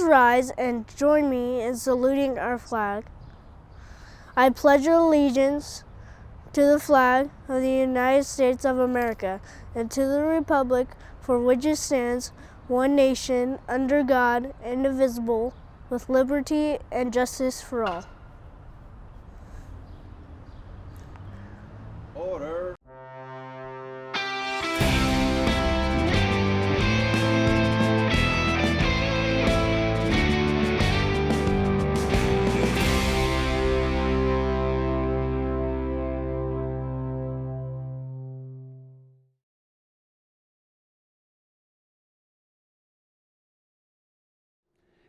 rise and join me in saluting our flag. I pledge allegiance to the flag of the United States of America and to the republic for which it stands, one nation, under God, indivisible, with liberty and justice for all. Order.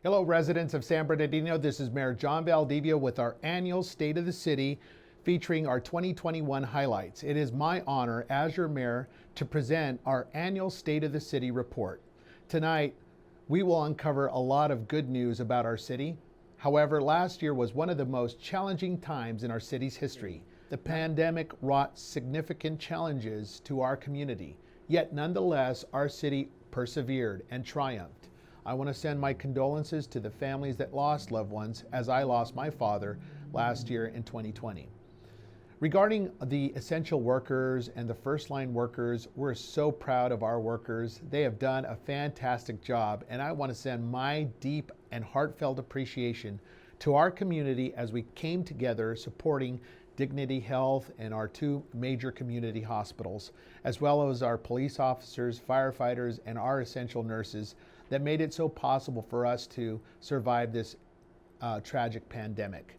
Hello, residents of San Bernardino. This is Mayor John Valdivia with our annual State of the City featuring our 2021 highlights. It is my honor as your mayor to present our annual State of the City report. Tonight, we will uncover a lot of good news about our city. However, last year was one of the most challenging times in our city's history. The pandemic wrought significant challenges to our community, yet nonetheless, our city persevered and triumphed. I want to send my condolences to the families that lost loved ones as I lost my father last year in 2020. Regarding the essential workers and the first line workers, we're so proud of our workers. They have done a fantastic job, and I want to send my deep and heartfelt appreciation to our community as we came together supporting Dignity Health and our two major community hospitals, as well as our police officers, firefighters, and our essential nurses that made it so possible for us to survive this tragic pandemic.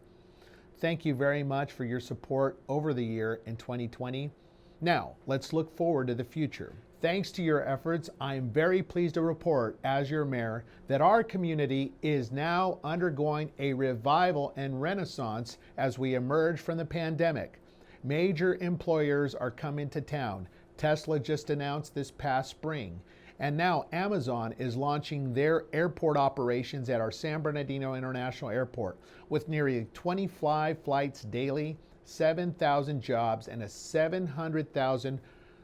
Thank you very much for your support over the year in 2020. Now, let's look forward to the future. Thanks to your efforts, I am very pleased to report as your mayor that our community is now undergoing a revival and renaissance as we emerge from the pandemic. Major employers are coming to town. Tesla just announced this past spring. And now Amazon is launching their airport operations at our San Bernardino International Airport with nearly 25 flights daily, 7,000 jobs, and a 700,000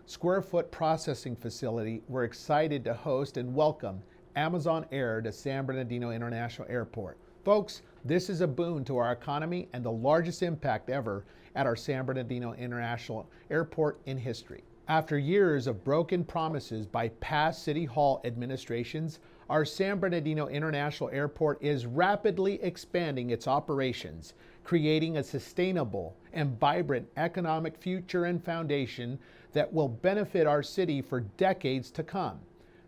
square foot processing facility. We're excited to host and welcome Amazon Air to San Bernardino International Airport. Folks, this is a boon to our economy and the largest impact ever at our San Bernardino International Airport in history. After years of broken promises by past City Hall administrations, our San Bernardino International Airport is rapidly expanding its operations, creating a sustainable and vibrant economic future and foundation that will benefit our city for decades to come.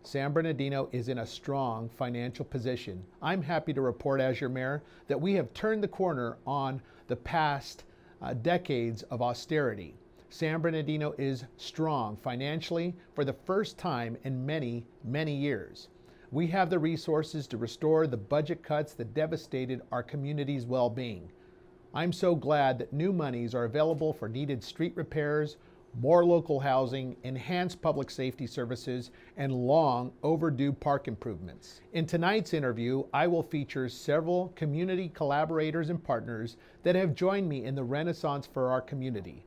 San Bernardino is in a strong financial position. I'm happy to report as your mayor that we have turned the corner on the past decades of austerity. San Bernardino is strong financially for the first time in many, many years. We have the resources to restore the budget cuts that devastated our community's well-being. I'm so glad that new monies are available for needed street repairs, more local housing, enhanced public safety services, and long overdue park improvements. In tonight's interview, I will feature several community collaborators and partners that have joined me in the renaissance for our community.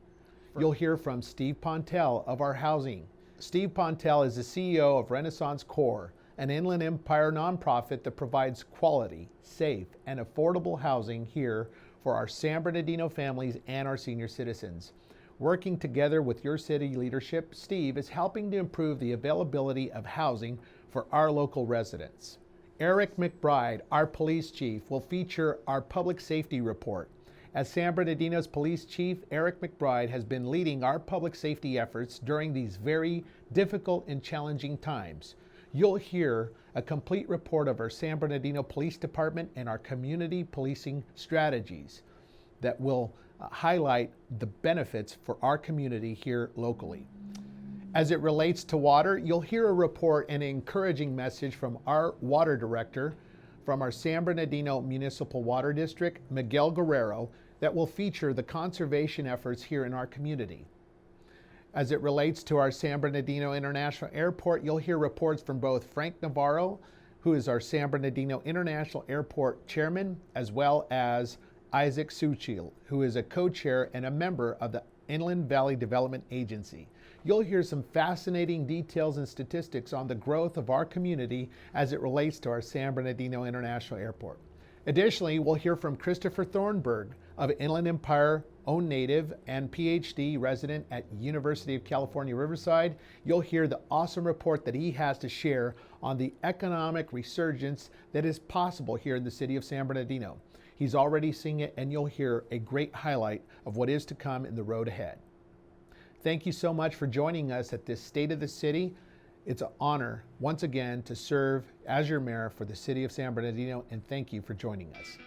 You'll hear from Steve Pontel of our housing. Steve Pontel is the CEO of Renaissance Core, an Inland Empire nonprofit that provides quality, safe, and affordable housing here for our San Bernardino families and our senior citizens. Working together with your city leadership, Steve is helping to improve the availability of housing for our local residents. Eric McBride, our police chief, will feature our public safety report. As San Bernardino's police chief, Eric McBride has been leading our public safety efforts during these very difficult and challenging times. You'll hear a complete report of our San Bernardino Police Department and our community policing strategies that will highlight the benefits for our community here locally. As it relates to water, you'll hear a report and an encouraging message from our water director from our San Bernardino Municipal Water District, Miguel Guerrero, that will feature the conservation efforts here in our community. As it relates to our San Bernardino International Airport, you'll hear reports from both Frank Navarro, who is our San Bernardino International Airport chairman, as well as Isaac Suchil, who is a co-chair and a member of the Inland Valley Development Agency. You'll hear some fascinating details and statistics on the growth of our community as it relates to our San Bernardino International Airport. Additionally, we'll hear from Christopher Thornburg of Inland Empire, own native and PhD resident at University of California, Riverside. You'll hear the awesome report that he has to share on the economic resurgence that is possible here in the city of San Bernardino. He's already seeing it, and you'll hear a great highlight of what is to come in the road ahead. Thank you so much for joining us at this State of the City. It's an honor, once again, to serve as your mayor for the city of San Bernardino, and thank you for joining us.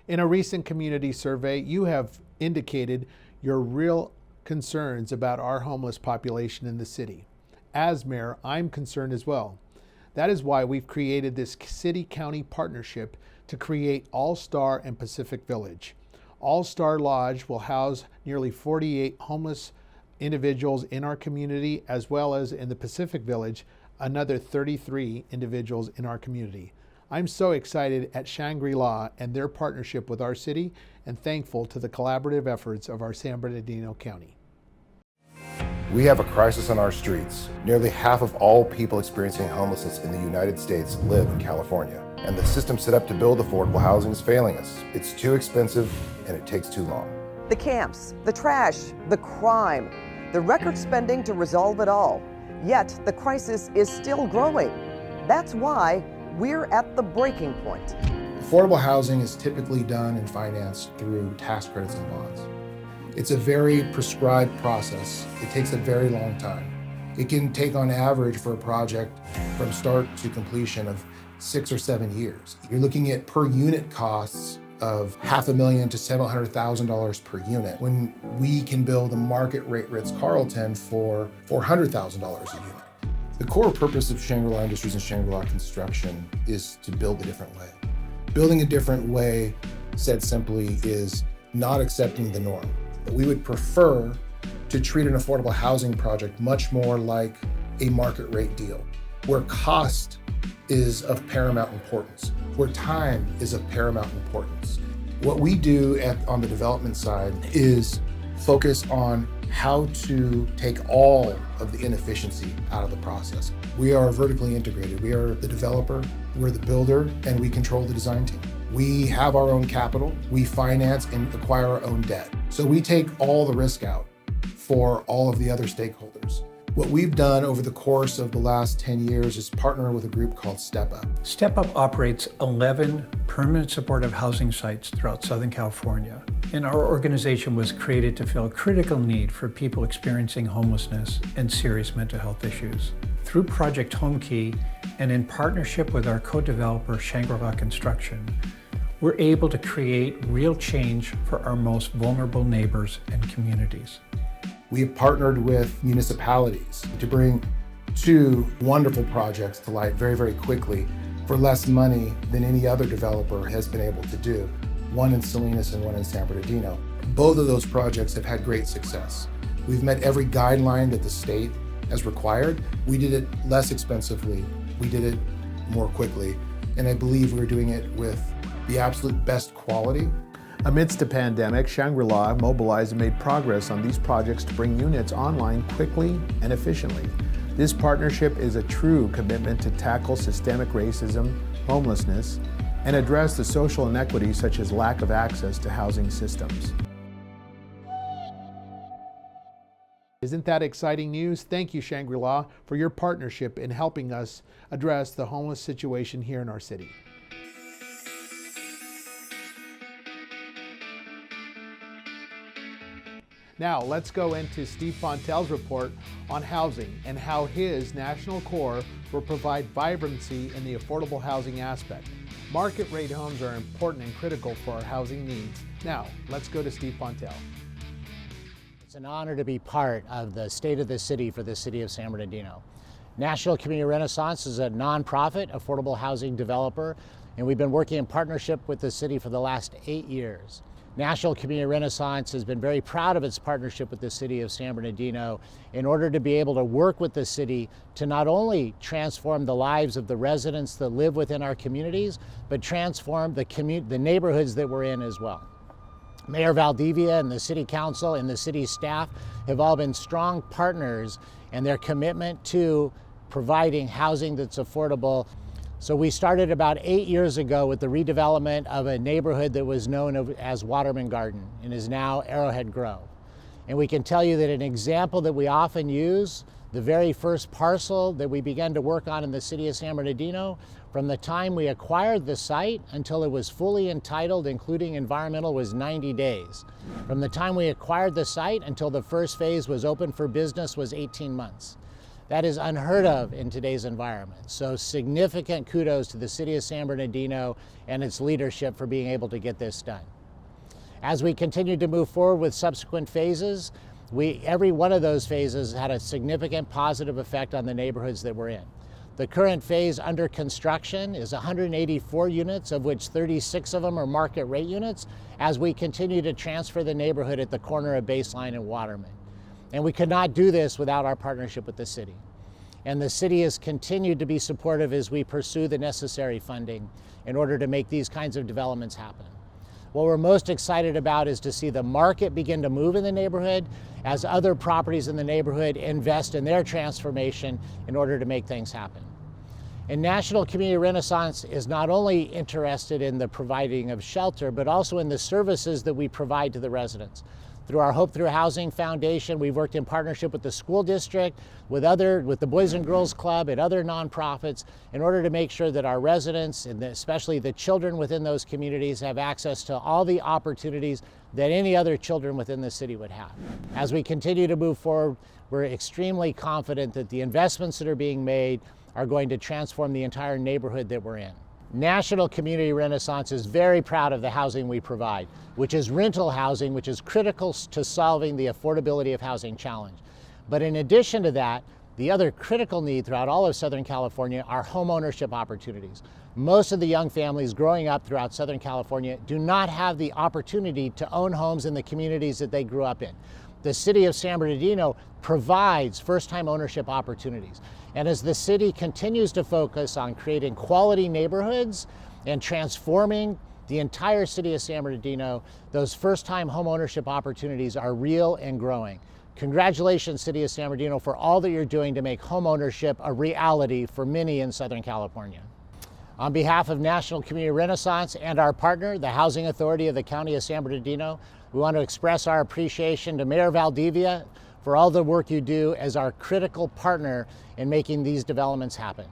In a recent community survey, you have indicated your real concerns about our homeless population in the city. As mayor, I'm concerned as well. That is why we've created this city-county partnership to create All-Star and Pacific Village. All-Star Lodge will house nearly 48 homeless individuals in our community, as well as in the Pacific Village, another 33 individuals in our community. I'm so excited at Shangri-La and their partnership with our city, and thankful to the collaborative efforts of our San Bernardino County. We have a crisis on our streets. Nearly half of all people experiencing homelessness in the United States live in California, and the system set up to build affordable housing is failing us. It's too expensive and it takes too long. The camps, the trash, the crime, the record spending to resolve it all. Yet the crisis is still growing. That's why we're at the breaking point. Affordable housing is typically done and financed through tax credits and bonds. It's a very prescribed process. It takes a very long time. It can take on average for a project from start to completion of 6 or 7 years. You're looking at per unit costs of $500,000 to $700,000 per unit, when we can build a market rate Ritz-Carlton for $400,000 a unit. The core purpose of Shangri-La Industries and Shangri-La Construction is to build a different way. Building a different way, said simply, is not accepting the norm. We would prefer to treat an affordable housing project much more like a market rate deal, where cost is of paramount importance, where time is of paramount importance. What we do on the development side is focus on how to take all of the inefficiency out of the process. We are vertically integrated. We are the developer, we're the builder, and we control the design team. We have our own capital, we finance and acquire our own debt. So we take all the risk out for all of the other stakeholders. What we've done over the course of the last 10 years is partner with a group called Step Up. Step Up operates 11 permanent supportive housing sites throughout Southern California. And our organization was created to fill a critical need for people experiencing homelessness and serious mental health issues. Through Project HomeKey and in partnership with our co-developer Shangri-La Construction, we're able to create real change for our most vulnerable neighbors and communities. We have partnered with municipalities to bring 2 wonderful projects to light very, very quickly for less money than any other developer has been able to do. One in Salinas and one in San Bernardino. Both of those projects have had great success. We've met every guideline that the state has required. We did it less expensively. We did it more quickly. And I believe we're doing it with the absolute best quality. Amidst the pandemic, Shangri-La mobilized and made progress on these projects to bring units online quickly and efficiently. This partnership is a true commitment to tackle systemic racism, homelessness, and address the social inequities such as lack of access to housing systems. Isn't that exciting news? Thank you, Shangri-La, for your partnership in helping us address the homeless situation here in our city. Now, let's go into Steve Fontell's report on housing and how his national core will provide vibrancy in the affordable housing aspect. Market rate homes are important and critical for our housing needs. Now, let's go to Steve Fontell. It's an honor to be part of the State of the City for the city of San Bernardino. National Community Renaissance is a nonprofit affordable housing developer, and we've been working in partnership with the city for the last 8 years. National Community Renaissance has been very proud of its partnership with the city of San Bernardino in order to be able to work with the city to not only transform the lives of the residents that live within our communities, but transform the neighborhoods that we're in as well. Mayor Valdivia and the City Council and the city staff have all been strong partners in their commitment to providing housing that's affordable. So we started about 8 years ago with the redevelopment of a neighborhood that was known as Waterman Garden and is now Arrowhead Grove. And we can tell you that an example that we often use, the very first parcel that we began to work on in the city of San Bernardino, from the time we acquired the site until it was fully entitled, including environmental, was 90 days. From the time we acquired the site until the first phase was open for business was 18 months. That is unheard of in today's environment. So significant kudos to the city of San Bernardino and its leadership for being able to get this done. As we continue to move forward with subsequent phases, every one of those phases had a significant positive effect on the neighborhoods that we're in. The current phase under construction is 184 units, of which 36 of them are market rate units, as we continue to transfer the neighborhood at the corner of Baseline and Waterman. And we could not do this without our partnership with the city. And the city has continued to be supportive as we pursue the necessary funding in order to make these kinds of developments happen. What we're most excited about is to see the market begin to move in the neighborhood as other properties in the neighborhood invest in their transformation in order to make things happen. And National Community Renaissance is not only interested in the providing of shelter, but also in the services that we provide to the residents. Through our Hope Through Housing Foundation, we've worked in partnership with the school district, with the Boys and Girls Club and other nonprofits in order to make sure that our residents, and especially the children within those communities, have access to all the opportunities that any other children within the city would have. As we continue to move forward, we're extremely confident that the investments that are being made are going to transform the entire neighborhood that we're in. National Community Renaissance is very proud of the housing we provide, which is rental housing, which is critical to solving the affordability of housing challenge. But in addition to that, the other critical need throughout all of Southern California are home ownership opportunities. Most of the young families growing up throughout Southern California do not have the opportunity to own homes in the communities that they grew up in. The city of San Bernardino provides first-time ownership opportunities. And as the city continues to focus on creating quality neighborhoods and transforming the entire city of San Bernardino, those first-time home ownership opportunities are real and growing. Congratulations, City of San Bernardino, for all that you're doing to make home ownership a reality for many in Southern California. On behalf of National Community Renaissance and our partner, the Housing Authority of the County of San Bernardino, we want to express our appreciation to Mayor Valdivia for all the work you do as our critical partner in making these developments happen.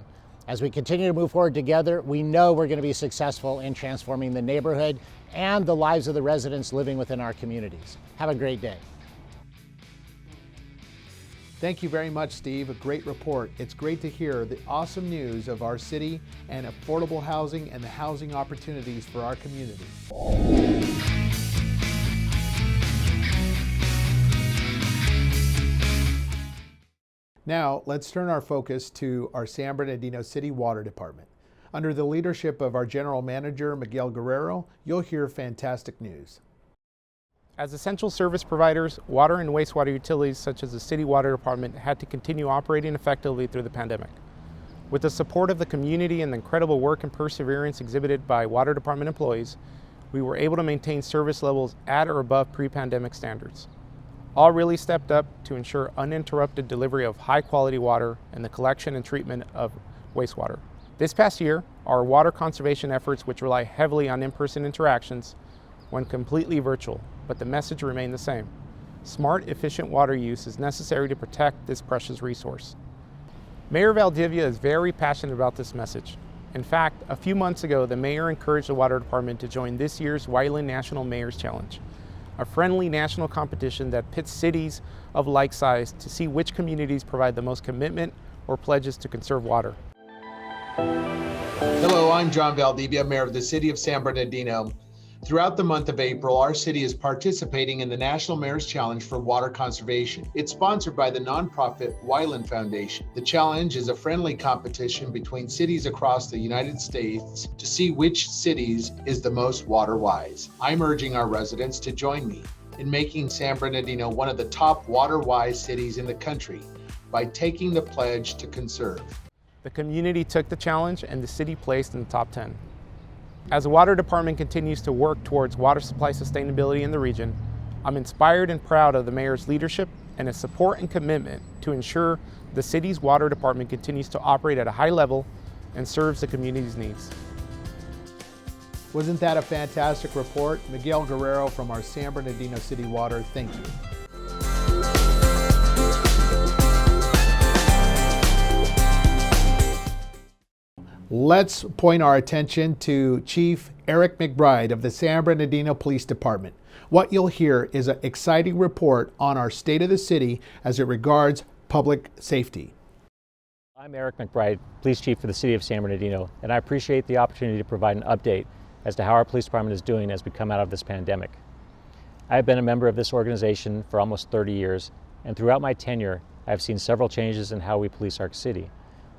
As we continue to move forward together, we know we're going to be successful in transforming the neighborhood and the lives of the residents living within our communities. Have a great day. Thank you very much, Steve. A great report. It's great to hear the awesome news of our city and affordable housing and the housing opportunities for our community. Now, let's turn our focus to our San Bernardino City Water Department. Under the leadership of our General Manager, Miguel Guerrero, you'll hear fantastic news. As essential service providers, water and wastewater utilities such as the City Water Department had to continue operating effectively through the pandemic. With the support of the community and the incredible work and perseverance exhibited by Water Department employees, we were able to maintain service levels at or above pre-pandemic standards. All really stepped up to ensure uninterrupted delivery of high-quality water and the collection and treatment of wastewater. This past year, our water conservation efforts, which rely heavily on in-person interactions, went completely virtual, but the message remained the same. Smart, efficient water use is necessary to protect this precious resource. Mayor Valdivia is very passionate about this message. In fact, a few months ago, the mayor encouraged the Water Department to join this year's Whiteland National Mayor's Challenge, a friendly national competition that pits cities of like size to see which communities provide the most commitment or pledges to conserve water. Hello, I'm John Valdivia, Mayor of the City of San Bernardino. Throughout the month of April, our city is participating in the National Mayor's Challenge for Water Conservation. It's sponsored by the nonprofit Wyland Foundation. The challenge is a friendly competition between cities across the United States to see which cities is the most water wise. I'm urging our residents to join me in making San Bernardino one of the top water wise cities in the country by taking the pledge to conserve. The community took the challenge and the city placed in the top 10. As the water department continues to work towards water supply sustainability in the region, I'm inspired and proud of the mayor's leadership and his support and commitment to ensure the city's water department continues to operate at a high level and serves the community's needs. Wasn't that a fantastic report? Miguel Guerrero from our San Bernardino City Water, thank you. Let's point our attention to Chief Eric McBride of the San Bernardino Police Department. What you'll hear is an exciting report on our state of the city as it regards public safety. I'm Eric McBride, Police Chief for the City of San Bernardino, and I appreciate the opportunity to provide an update as to how our police department is doing as we come out of this pandemic. I have been a member of this organization for almost 30 years, and throughout my tenure, I have seen several changes in how we police our city.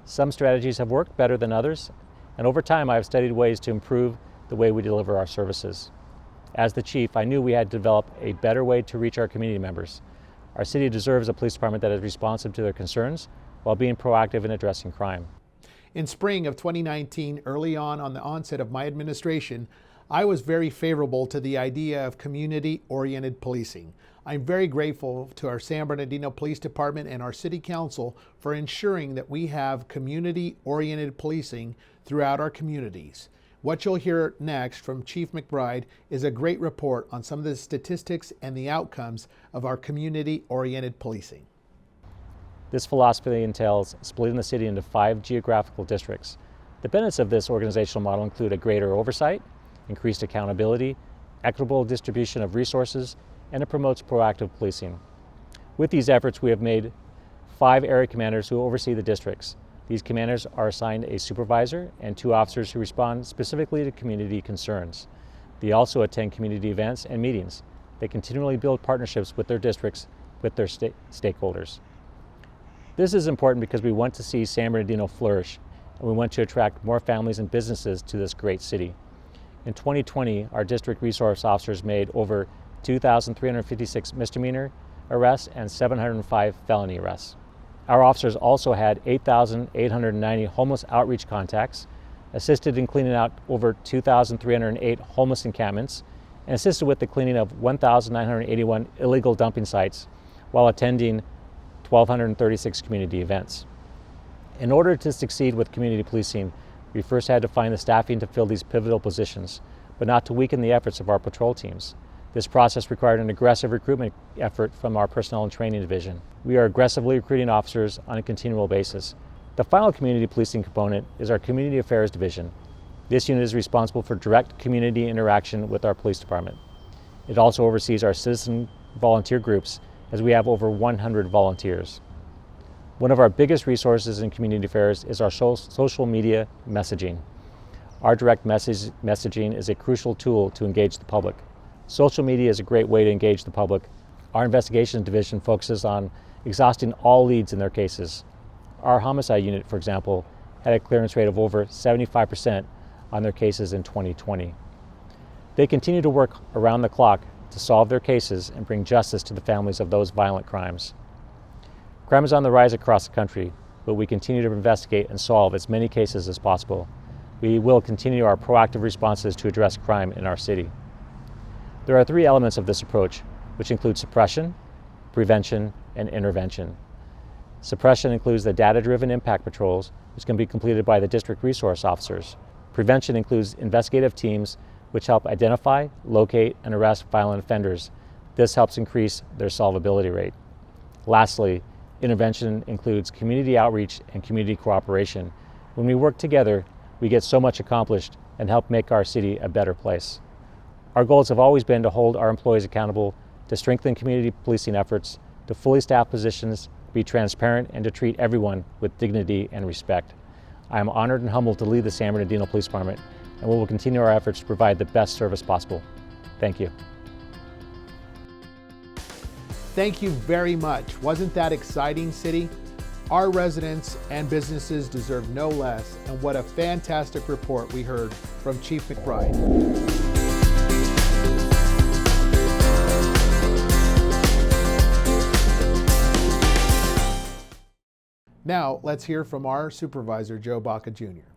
Some strategies have worked better than others, and over time I have studied ways to improve the way we deliver our services. As the chief, I knew we had to develop a better way to reach our community members. Our city deserves a police department that is responsive to their concerns while being proactive in addressing crime. In spring of 2019, early on the onset of my administration, I was very favorable to the idea of community-oriented policing. I'm very grateful to our San Bernardino Police Department and our City Council for ensuring that we have community-oriented policing throughout our communities. What you'll hear next from Chief McBride is a great report on some of the statistics and the outcomes of our community-oriented policing. This philosophy entails splitting the city into 5 geographical districts. The benefits of this organizational model include a greater oversight, increased accountability, equitable distribution of resources, and it promotes proactive policing. With these efforts, we have made 5 area commanders who oversee the districts. These commanders are assigned a supervisor and 2 officers who respond specifically to community concerns. They also attend community events and meetings. They continually build partnerships with their districts, with their stakeholders. This is important because we want to see San Bernardino flourish, and we want to attract more families and businesses to this great city. In 2020, our district resource officers made over 2,356 misdemeanor arrests and 705 felony arrests. Our officers also had 8,890 homeless outreach contacts, assisted in cleaning out over 2,308 homeless encampments, and assisted with the cleaning of 1,981 illegal dumping sites while attending 1,236 community events. In order to succeed with community policing, we first had to find the staffing to fill these pivotal positions, but not to weaken the efforts of our patrol teams. This process required an aggressive recruitment effort from our Personnel and Training Division. We are aggressively recruiting officers on a continual basis. The final community policing component is our Community Affairs Division. This unit is responsible for direct community interaction with our police department. It also oversees our citizen volunteer groups, as we have over 100 volunteers. One of our biggest resources in community affairs is our social media messaging. Our direct messaging is a crucial tool to engage the public. Social media is a great way to engage the public. Our investigations division focuses on exhausting all leads in their cases. Our homicide unit, for example, had a clearance rate of over 75% on their cases in 2020. They continue to work around the clock to solve their cases and bring justice to the families of those violent crimes. Crime is on the rise across the country, but we continue to investigate and solve as many cases as possible. We will continue our proactive responses to address crime in our city. There are 3 elements of this approach, which include suppression, prevention, and intervention. Suppression includes the data-driven impact patrols, which can be completed by the district resource officers. Prevention includes investigative teams which help identify, locate, and arrest violent offenders. This helps increase their solvability rate. Lastly, intervention includes community outreach and community cooperation. When we work together, we get so much accomplished and help make our city a better place. Our goals have always been to hold our employees accountable, to strengthen community policing efforts, to fully staff positions, be transparent, and to treat everyone with dignity and respect. I am honored and humbled to lead the San Bernardino Police Department, and we will continue our efforts to provide the best service possible. Thank you. Thank you very much. Wasn't that exciting, City? Our residents and businesses deserve no less, and what a fantastic report we heard from Chief McBride. Now, let's hear from our supervisor, Joe Baca Jr.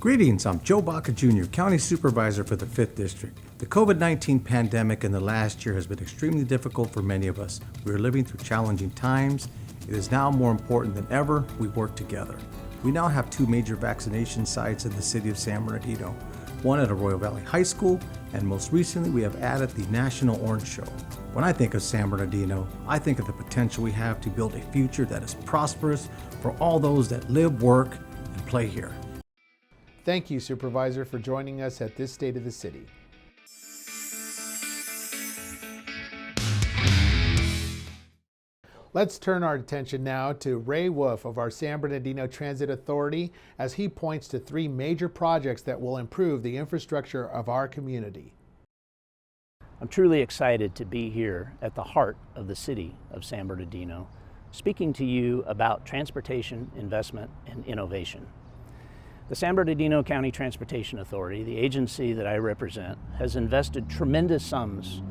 Greetings, I'm Joe Baca Jr., County Supervisor for the 5th District. The COVID-19 pandemic in the last year has been extremely difficult for many of us. We are living through challenging times. It is now more important than ever we work together. We now have 2 major vaccination sites in the city of San Bernardino, one at Arroyo Valley High School, and most recently we have added the National Orange Show. When I think of San Bernardino, I think of the potential we have to build a future that is prosperous for all those that live, work, and play here. Thank you, Supervisor, for joining us at this State of the City. Let's turn our attention now to Ray Wolf of our San Bernardino Transit Authority as he points to 3 major projects that will improve the infrastructure of our community. I'm truly excited to be here at the heart of the city of San Bernardino, speaking to you about transportation, investment, and innovation. The San Bernardino County Transportation Authority, the agency that I represent, has invested tremendous sums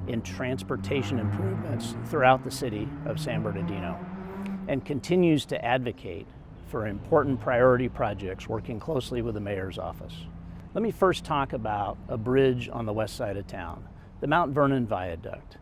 in transportation improvements throughout the city of San Bernardino and continues to advocate for important priority projects working closely with the mayor's office. Let me first talk about a bridge on the west side of town, the Mount Vernon Viaduct,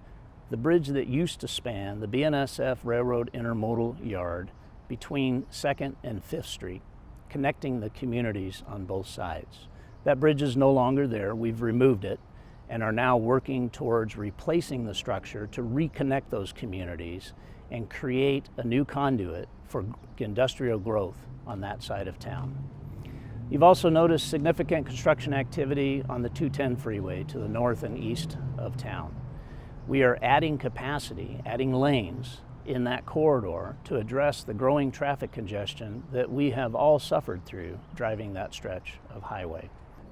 the bridge that used to span the BNSF Railroad Intermodal Yard between 2nd and 5th Street, connecting the communities on both sides. That bridge is no longer there. We've removed it and are now working towards replacing the structure to reconnect those communities and create a new conduit for industrial growth on that side of town. You've also noticed significant construction activity on the 210 freeway to the north and east of town. We are adding capacity, adding lanes in that corridor to address the growing traffic congestion that we have all suffered through driving that stretch of highway.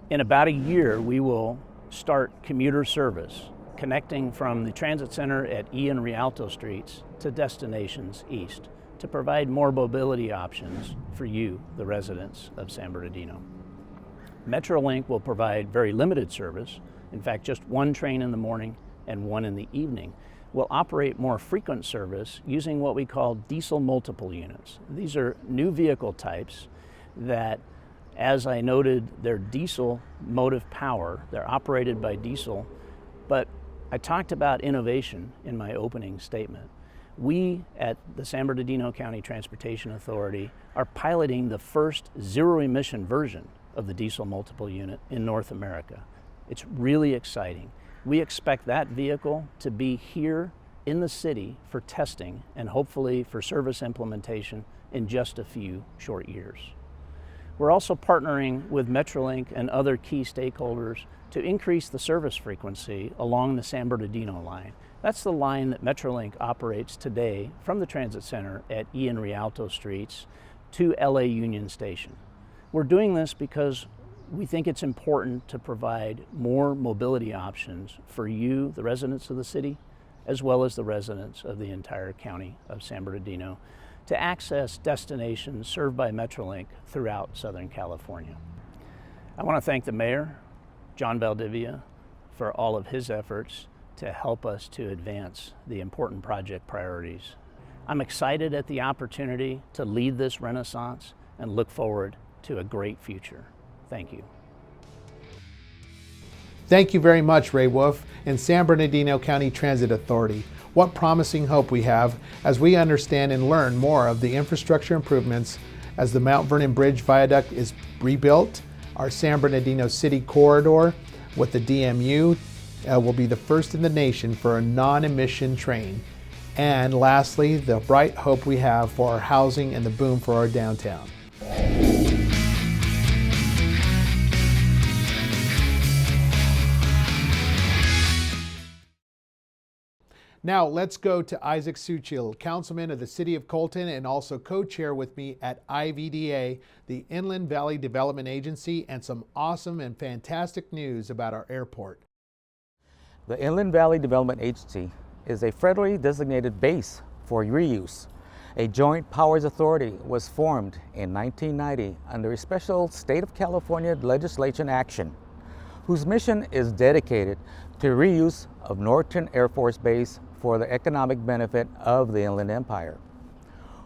In about a year, we will start commuter service connecting from the transit center at E and Rialto Streets to destinations east to provide more mobility options for you, the residents of San Bernardino. Metrolink will provide very limited service, in fact just 1 train in the morning and 1 in the evening. Will operate more frequent service using what we call diesel multiple units. These are new vehicle types that, as I noted, they're diesel motive power. They're operated by diesel, but I talked about innovation in my opening statement. We at the San Bernardino County Transportation Authority are piloting the first zero-emission version of the diesel multiple unit in North America. It's really exciting. We expect that vehicle to be here in the city for testing and hopefully for service implementation in just a few short years. We're also partnering with Metrolink and other key stakeholders to increase the service frequency along the San Bernardino line. That's the line that Metrolink operates today from the transit center at E and Rialto Streets to LA Union Station. We're doing this because we think it's important to provide more mobility options for you, the residents of the city, as well as the residents of the entire county of San Bernardino, to access destinations served by Metrolink throughout Southern California. I want to thank the mayor, John Valdivia, for all of his efforts to help us to advance the important project priorities. I'm excited at the opportunity to lead this renaissance and look forward to a great future. Thank you. Thank you very much, Ray Wolf and San Bernardino County Transit Authority. What promising hope we have as we understand and learn more of the infrastructure improvements as the Mount Vernon Bridge Viaduct is rebuilt. Our San Bernardino City Corridor with the DMU will be the first in the nation for a non-emission train. And lastly, the bright hope we have for our housing and the boom for our downtown. Now let's go to Isaac Suchil, Councilman of the City of Colton and also co-chair with me at IVDA, the Inland Valley Development Agency, and some awesome and fantastic news about our airport. The Inland Valley Development Agency is a federally designated base for reuse. A joint powers authority was formed in 1990 under a special state of California legislation action, whose mission is dedicated to reuse of Norton Air Force Base for the economic benefit of the Inland Empire.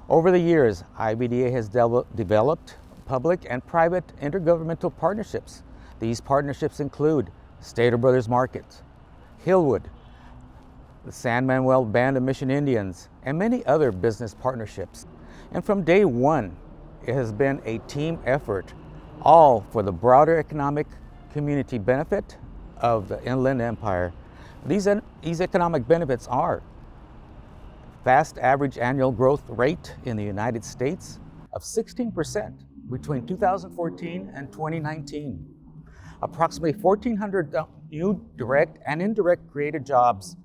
Over the years, IBDA has developed public and private intergovernmental partnerships. These partnerships include Stater Brothers Market, Hillwood, the San Manuel Band of Mission Indians, and many other business partnerships. And from day one, it has been a team effort, all for the broader economic community benefit of the Inland Empire. These economic benefits are fast average annual growth rate in the United States of 16% between 2014 and 2019. Approximately 1,400 new direct and indirect created jobs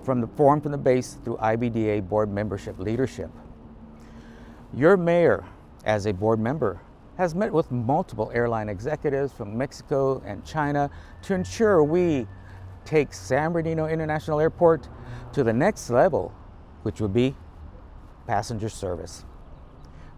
from the base through IBDA board membership leadership. Your mayor, as a board member, has met with multiple airline executives from Mexico and China to ensure we take San Bernardino International Airport to the next level, which would be passenger service.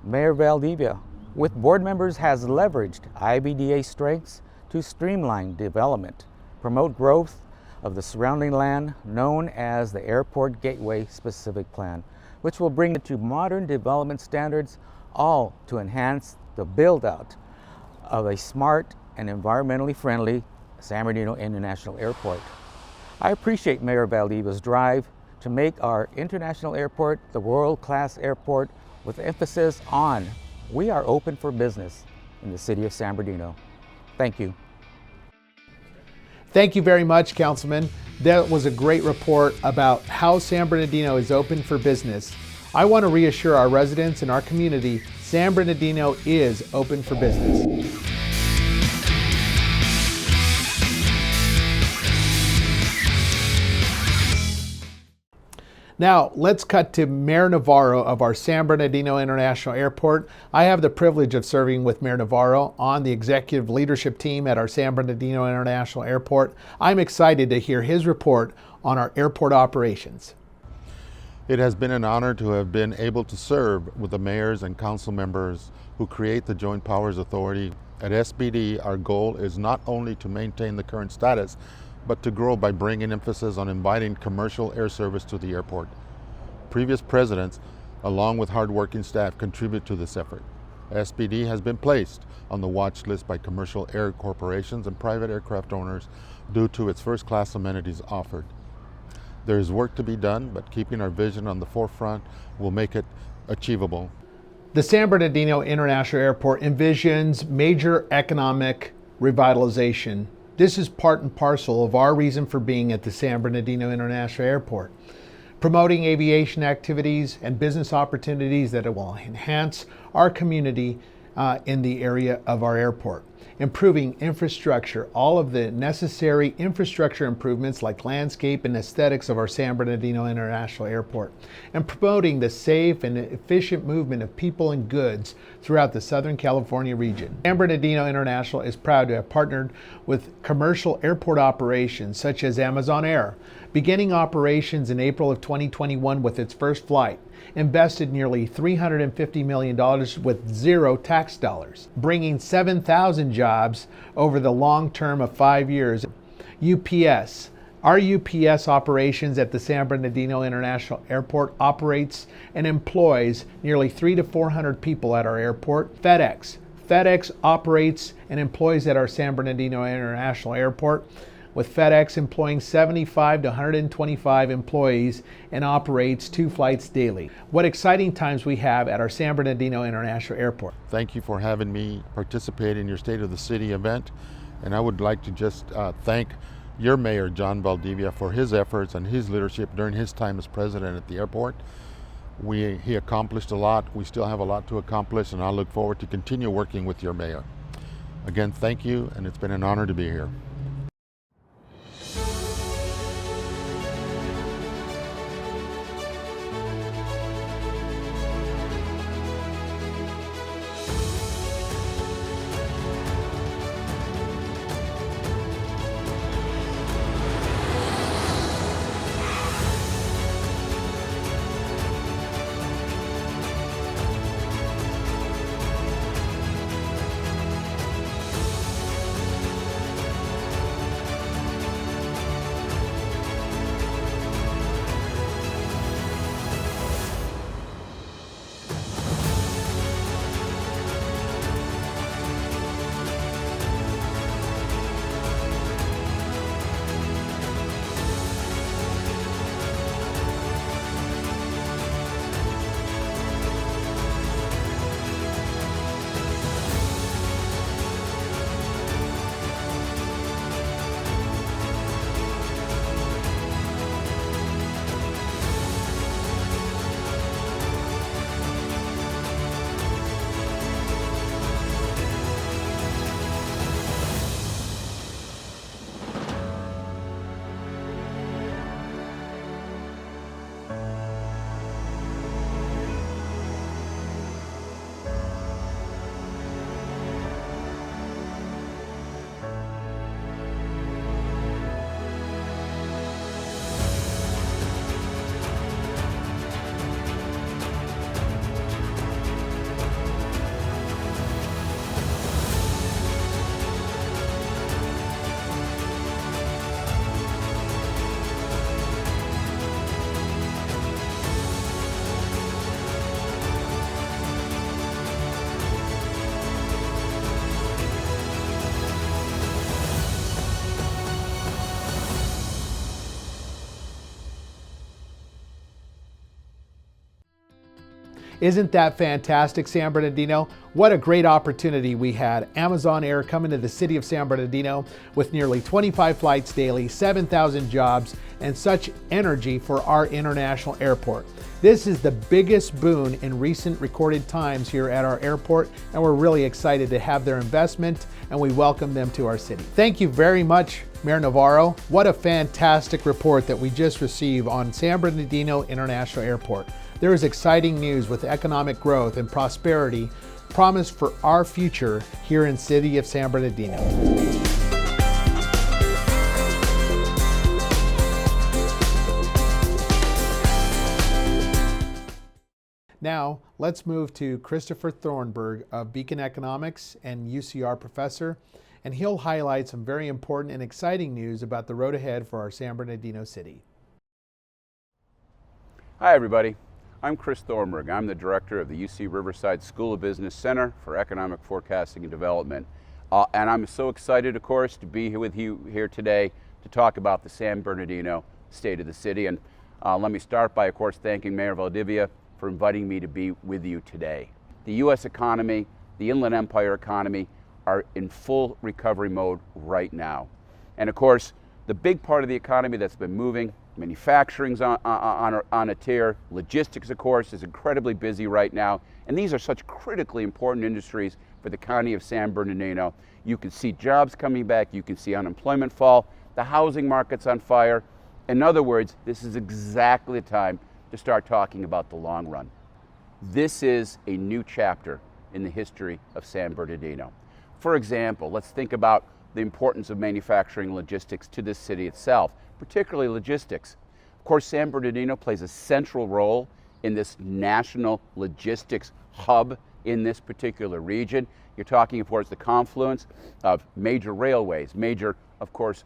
Mayor Valdivia, with board members, has leveraged IBDA strengths to streamline development, promote growth of the surrounding land known as the Airport Gateway Specific Plan, which will bring it to modern development standards, all to enhance the build-out of a smart and environmentally friendly San Bernardino International Airport. I appreciate Mayor Valdivia's drive to make our international airport the world-class airport with emphasis on we are open for business in the city of San Bernardino. Thank you. Thank you very much, Councilman. That was a great report about how San Bernardino is open for business. I want to reassure our residents and our community, San Bernardino is open for business. Now, let's cut to Mayor Navarro of our San Bernardino International Airport. I have the privilege of serving with Mayor Navarro on the executive leadership team at our San Bernardino International Airport. I'm excited to hear his report on our airport operations. It has been an honor to have been able to serve with the mayors and council members who create the Joint Powers Authority. At SBD, our goal is not only to maintain the current status, but to grow by bringing emphasis on inviting commercial air service to the airport. Previous presidents, along with hardworking staff, contribute to this effort. SBD has been placed on the watch list by commercial air corporations and private aircraft owners due to its first-class amenities offered. There is work to be done, but keeping our vision on the forefront will make it achievable. The San Bernardino International Airport envisions major economic revitalization. This is part and parcel of our reason for being at the San Bernardino International Airport. Promoting aviation activities and business opportunities that will enhance our community in the area of our airport. Improving infrastructure, all of the necessary infrastructure improvements like landscape and aesthetics of our San Bernardino International Airport. And promoting the safe and efficient movement of people and goods throughout the Southern California region. San Bernardino International is proud to have partnered with commercial airport operations such as Amazon Air, beginning operations in April of 2021 with its first flight. Invested nearly $350 million with zero tax dollars, bringing 7,000 jobs over the long term of 5 years. UPS. Our UPS operations at the San Bernardino International Airport operates and employs nearly 300 to 400 people at our airport. FedEx. FedEx operates and employs at our San Bernardino International Airport, with FedEx employing 75 to 125 employees and operates 2 flights daily. What exciting times we have at our San Bernardino International Airport. Thank you for having me participate in your State of the City event. And I would like to just thank your mayor, John Valdivia, for his efforts and his leadership during his time as president at the airport. He accomplished a lot. We still have a lot to accomplish, and I look forward to continue working with your mayor. Again, thank you, and it's been an honor to be here. Isn't that fantastic, San Bernardino? What a great opportunity we had. Amazon Air coming to the city of San Bernardino with nearly 25 flights daily, 7,000 jobs, and such energy for our international airport. This is the biggest boon in recent recorded times here at our airport, and we're really excited to have their investment, and we welcome them to our city. Thank you very much, Mayor Navarro. What a fantastic report that we just received on San Bernardino International Airport. There is exciting news with economic growth and prosperity promised for our future here in the city of San Bernardino. Now, let's move to Christopher Thornburg of Beacon Economics and UCR professor, and he'll highlight some very important and exciting news about the road ahead for our San Bernardino city. Hi, everybody. I'm Chris Thornburg. I'm the director of the UC Riverside School of Business Center for Economic Forecasting and Development. And I'm so excited, of course, to be here with you here today to talk about the San Bernardino state of the city. And let me start by, of course, thanking Mayor Valdivia for inviting me to be with you today. The U.S. economy, the Inland Empire economy are in full recovery mode right now. And of course, the big part of the economy that's been moving, manufacturing's on a tear, logistics, of course, is incredibly busy right now. And these are such critically important industries for the county of San Bernardino. You can see jobs coming back, you can see unemployment fall, the housing market's on fire. In other words, this is exactly the time to start talking about the long run. This is a new chapter in the history of San Bernardino. For example, let's think about the importance of manufacturing logistics to this city itself, particularly logistics. Of course, San Bernardino plays a central role in this national logistics hub in this particular region. You're talking, of course, the confluence of major railways, major, of course,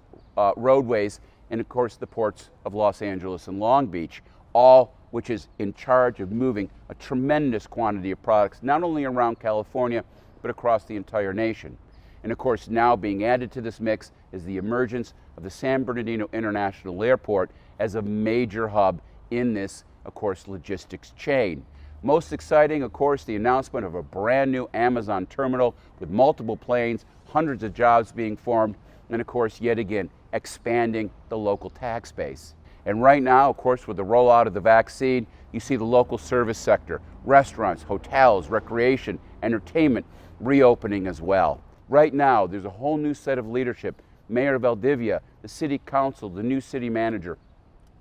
roadways, and of course the ports of Los Angeles and Long Beach, all which is in charge of moving a tremendous quantity of products, not only around California, but across the entire nation. And of course, now being added to this mix is the emergence of the San Bernardino International Airport as a major hub in this, of course, logistics chain. Most exciting, of course, the announcement of a brand new Amazon terminal with multiple planes, hundreds of jobs being formed, and of course, yet again, expanding the local tax base. And right now, of course, with the rollout of the vaccine, you see the local service sector, restaurants, hotels, recreation, entertainment reopening as well. Right now, there's a whole new set of leadership. Mayor Valdivia, the city council, the new city manager,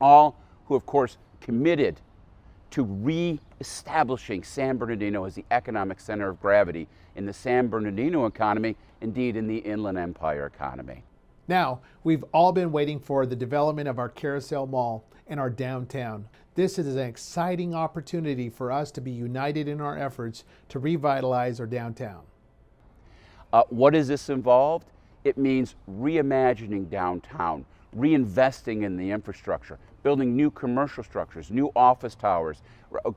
all who, of course, committed to re-establishing San Bernardino as the economic center of gravity in the San Bernardino economy, indeed in the Inland Empire economy. Now, we've all been waiting for the development of our Carousel Mall in our downtown. This is an exciting opportunity for us to be united in our efforts to revitalize our downtown. What does this involve? It means reimagining downtown, reinvesting in the infrastructure, building new commercial structures, new office towers,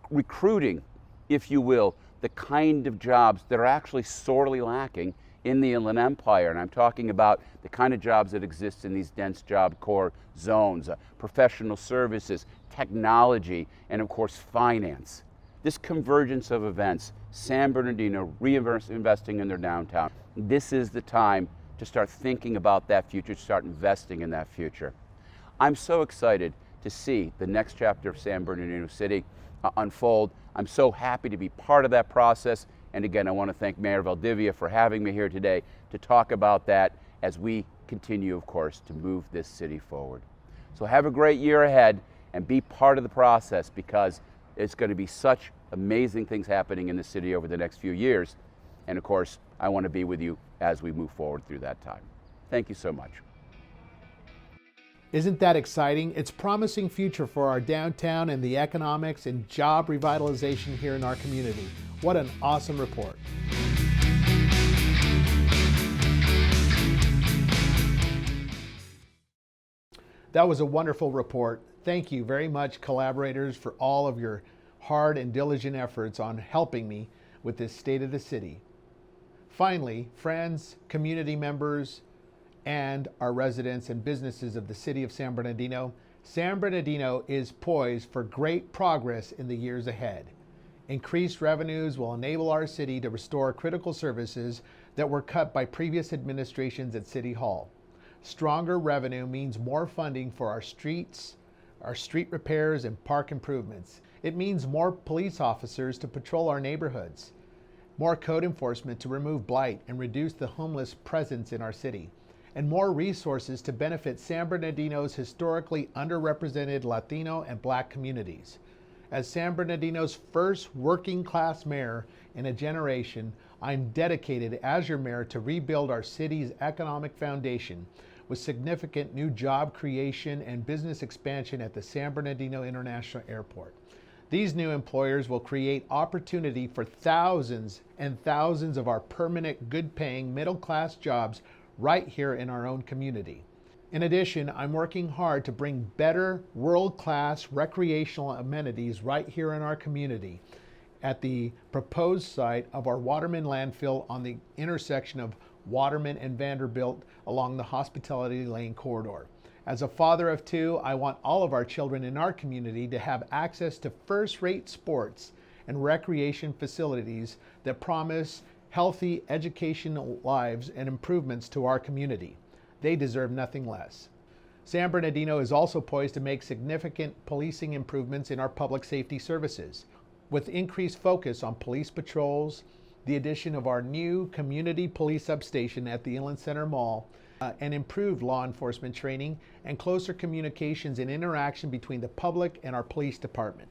recruiting, if you will, the kind of jobs that are actually sorely lacking in the Inland Empire. And I'm talking about the kind of jobs that exist in these dense job core zones, professional services, technology, and of course finance. This convergence of events, San Bernardino reinvesting in their downtown, this is the time to start thinking about that future, to start investing in that future. I'm so excited to see the next chapter of San Bernardino City unfold. I'm so happy to be part of that process. And again, I want to thank Mayor Valdivia for having me here today to talk about that as we continue, of course, to move this city forward. So have a great year ahead and be part of the process, because it's going to be such amazing things happening in the city over the next few years. And of course, I want to be with you as we move forward through that time. Thank you so much. Isn't that exciting? It's a promising future for our downtown and the economics and job revitalization here in our community. What an awesome report. That was a wonderful report. Thank you very much, collaborators, for all of your hard and diligent efforts on helping me with this state of the city. Finally, friends, community members, and our residents and businesses of the city of San Bernardino is poised for great progress in the years ahead. Increased revenues will enable our city to restore critical services that were cut by previous administrations at City Hall. Stronger revenue means more funding for our streets, our street repairs, and park improvements. It means more police officers to patrol our neighborhoods, more code enforcement to remove blight and reduce the homeless presence in our city, and more resources to benefit San Bernardino's historically underrepresented Latino and Black communities. As San Bernardino's first working class mayor in a generation, I'm dedicated as your mayor to rebuild our city's economic foundation with significant new job creation and business expansion at the San Bernardino International Airport. These new employers will create opportunity for thousands and thousands of our permanent, good-paying, middle-class jobs right here in our own community. In addition, I'm working hard to bring better, world-class recreational amenities right here in our community at the proposed site of our Waterman landfill on the intersection of Waterman and Vanderbilt along the Hospitality Lane corridor. As a father of two, I want all of our children in our community to have access to first-rate sports and recreation facilities that promise healthy educational lives and improvements to our community. They deserve nothing less. San Bernardino is also poised to make significant policing improvements in our public safety services, with increased focus on police patrols, the addition of our new community police substation at the Inland Center Mall, and improved law enforcement training and closer communications and interaction between the public and our police department.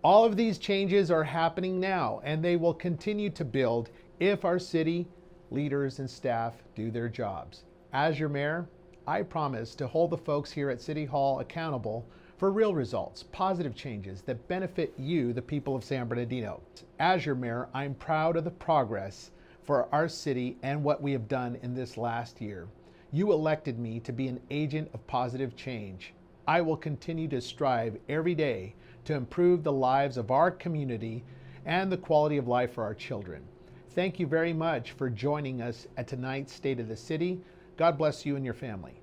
All of these changes are happening now, and they will continue to build if our city leaders and staff do their jobs. As your mayor, I promise to hold the folks here at City Hall accountable for real results, positive changes that benefit you, the people of San Bernardino. As your mayor, I'm proud of the progress for our city and what we have done in this last year. You elected me to be an agent of positive change. I will continue to strive every day to improve the lives of our community and the quality of life for our children. Thank you very much for joining us at tonight's State of the City. God bless you and your family.